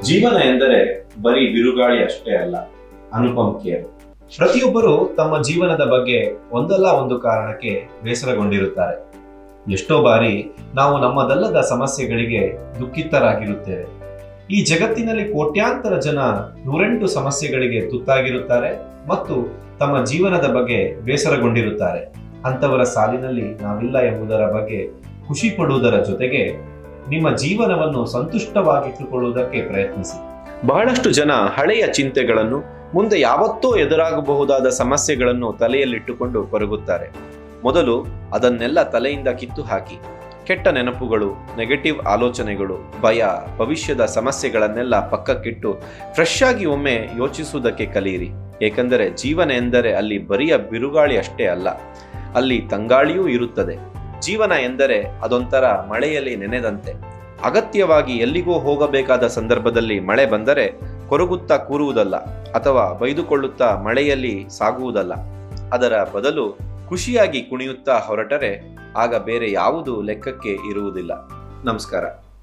ಜೀವನ ಎಂದರೆ ಬರೀ ಬಿರುಗಾಳಿ ಅಷ್ಟೇ ಅಲ್ಲ. ಅನುಪಮ್ ಖೇರ್. ಪ್ರತಿಯೊಬ್ಬರು ತಮ್ಮ ಜೀವನದ ಬಗ್ಗೆ ಒಂದಲ್ಲ ಒಂದು ಕಾರಣಕ್ಕೆ ಬೇಸರಗೊಂಡಿರುತ್ತಾರೆ. ಎಷ್ಟೋ ಬಾರಿ ನಾವು ನಮ್ಮದಲ್ಲದ ಸಮಸ್ಯೆಗಳಿಗೆ ದುಃಖಿತರಾಗಿರುತ್ತೇವೆ. ಈ ಜಗತ್ತಿನಲ್ಲಿ ಕೋಟ್ಯಾಂತರ ಜನ 108 ಸಮಸ್ಯೆಗಳಿಗೆ ತುತ್ತಾಗಿರುತ್ತಾರೆ ಮತ್ತು ತಮ್ಮ ಜೀವನದ ಬಗ್ಗೆ ಬೇಸರಗೊಂಡಿರುತ್ತಾರೆ. ಅಂತವರ ಸಾಲಿನಲ್ಲಿ ನಾವಿಲ್ಲ ಎಂಬುದರ ಬಗ್ಗೆ ಖುಷಿ ಪಡುವುದರ ಜೊತೆಗೆ ನಿಮ್ಮ ಜೀವನವನ್ನು ಸಂತುಷ್ಟವಾಗಿಟ್ಟುಕೊಳ್ಳುವುದಕ್ಕೆ ಪ್ರಯತ್ನಿಸಿ. ಬಹಳಷ್ಟು ಜನ ಹಳೆಯ ಚಿಂತೆಗಳನ್ನು, ಮುಂದೆ ಯಾವತ್ತೋ ಎದುರಾಗಬಹುದಾದ ಸಮಸ್ಯೆಗಳನ್ನು ತಲೆಯಲ್ಲಿಟ್ಟುಕೊಂಡು ಕೊರಗುತ್ತಾರೆ. ಮೊದಲು ಅದನ್ನೆಲ್ಲ ತಲೆಯಿಂದ ಕಿತ್ತು ಹಾಕಿ. ಕೆಟ್ಟ ನೆನಪುಗಳು, ನೆಗೆಟಿವ್ ಆಲೋಚನೆಗಳು, ಭಯ, ಭವಿಷ್ಯದ ಸಮಸ್ಯೆಗಳನ್ನೆಲ್ಲ ಪಕ್ಕಕ್ಕಿಟ್ಟು ಫ್ರೆಶ್ ಆಗಿ ಒಮ್ಮೆ ಯೋಚಿಸುವುದಕ್ಕೆ ಕಲಿಯಿರಿ. ಏಕೆಂದರೆ ಜೀವನ ಎಂದರೆ ಅಲ್ಲಿ ಬರಿಯ ಬಿರುಗಾಳಿ ಅಷ್ಟೇ ಅಲ್ಲ, ಅಲ್ಲಿ ತಂಗಾಳಿಯೂ ಇರುತ್ತದೆ. ಜೀವನ ಎಂದರೆ ಅದೊಂಥರ ಮಳೆಯಲ್ಲಿ ನೆನೆದಂತೆ. ಅಗತ್ಯವಾಗಿ ಎಲ್ಲಿಗೋ ಹೋಗಬೇಕಾದ ಸಂದರ್ಭದಲ್ಲಿ ಮಳೆ ಬಂದರೆ ಕೊರಗುತ್ತಾ ಕೂರುವುದಲ್ಲ ಅಥವಾ ಬೈದುಕೊಳ್ಳುತ್ತಾ ಮಳೆಯಲ್ಲಿ ಸಾಗುವುದಲ್ಲ. ಅದರ ಬದಲು ಖುಷಿಯಾಗಿ ಕುಣಿಯುತ್ತಾ ಹೊರಟರೆ ಆಗ ಬೇರೆ ಯಾವುದೂ ಲೆಕ್ಕಕ್ಕೆ ಇರುವುದಿಲ್ಲ. ನಮಸ್ಕಾರ.